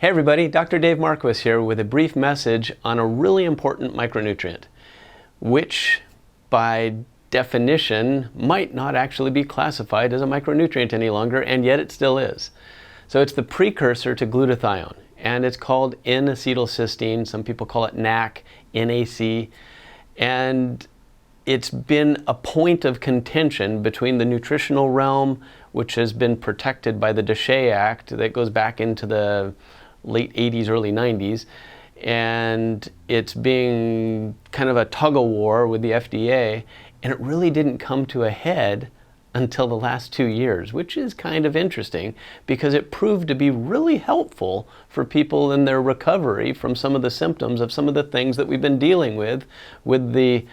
Hey everybody, Dr. Dave Marquis here with a brief message on a really important micronutrient, which by definition might not actually be classified as a micronutrient any longer, and yet it still is. So it's the precursor to glutathione, and it's called N-Acetyl-Cysteine. Some people call it NAC, NAC, and it's been a point of contention between the nutritional realm, which has been protected by the DSHEA Act that goes back into the late 80s, early 90s, and it's being kind of a tug-of-war with the FDA, and it really didn't come to a head until the last 2 years, which is kind of interesting because it proved to be really helpful for people in their recovery from some of the symptoms of some of the things that we've been dealing with the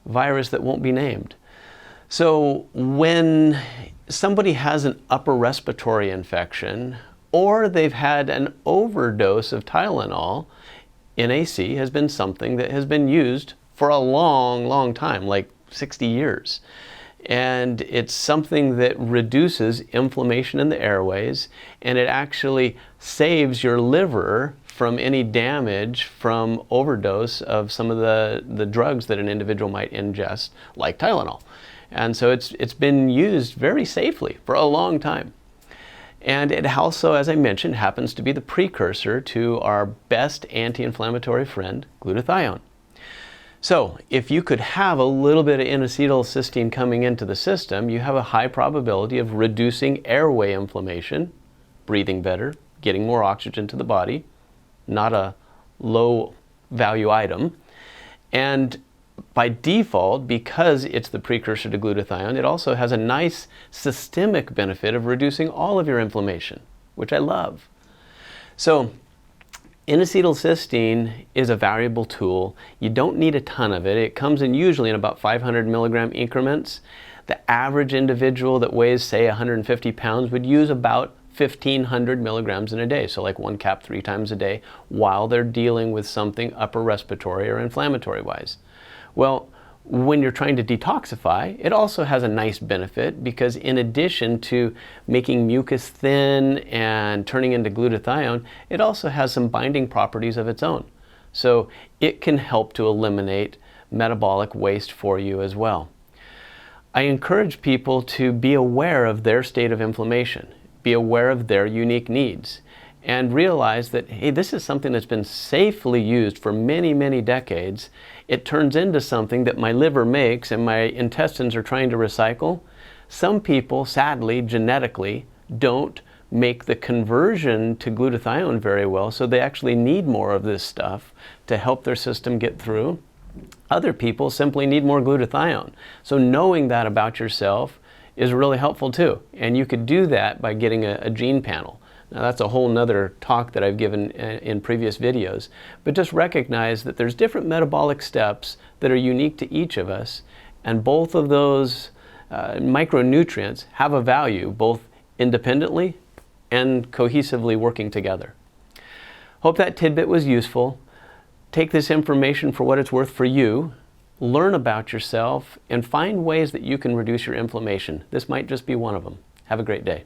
virus that won't be named. So when somebody has an upper respiratory infection or they've had an overdose of Tylenol, NAC has been something that has been used for a long time, like 60 years. And it's something that reduces inflammation in the airways, and it actually saves your liver from any damage from overdose of some of the drugs that an individual might ingest, like Tylenol. And so it's been used very safely for a long time. And it also, as I mentioned, happens to be the precursor to our best anti-inflammatory friend, glutathione. So if you could have a little bit of N-Acetylcysteine coming into the system, you have a high probability of reducing airway inflammation, breathing better, getting more oxygen to the body, not a low value item. And by default, because it's the precursor to glutathione, it also has a nice systemic benefit of reducing all of your inflammation, which I love. So N-Acetylcysteine is a valuable tool. You don't need a ton of it. It comes in usually in about 500 milligram increments. The average individual that weighs, say, 150 pounds would use about 1,500 milligrams in a day, so like 1 cap 3 times a day, while they're dealing with something upper respiratory or inflammatory wise. Well, when you're trying to detoxify, it also has a nice benefit because in addition to making mucus thin and turning into glutathione, it also has some binding properties of its own. So it can help to eliminate metabolic waste for you as well. I encourage people to be aware of their state of inflammation, be aware of their unique needs, and realize that, hey, this is something that's been safely used for many decades. It turns into something that my liver makes and my intestines are trying to recycle. Some people, sadly, genetically, don't make the conversion to glutathione very well, so they actually need more of this stuff to help their system get through. Other people simply need more glutathione. So knowing that about yourself is really helpful too. And you could do that by getting a gene panel. Now that's a whole nother talk that I've given in previous videos, but just recognize that there's different metabolic steps that are unique to each of us, and both of those micronutrients have a value both independently and cohesively working together. Hope that tidbit was useful. Take this information for what it's worth for you, learn about yourself, and find ways that you can reduce your inflammation. This might just be one of them. Have a great day.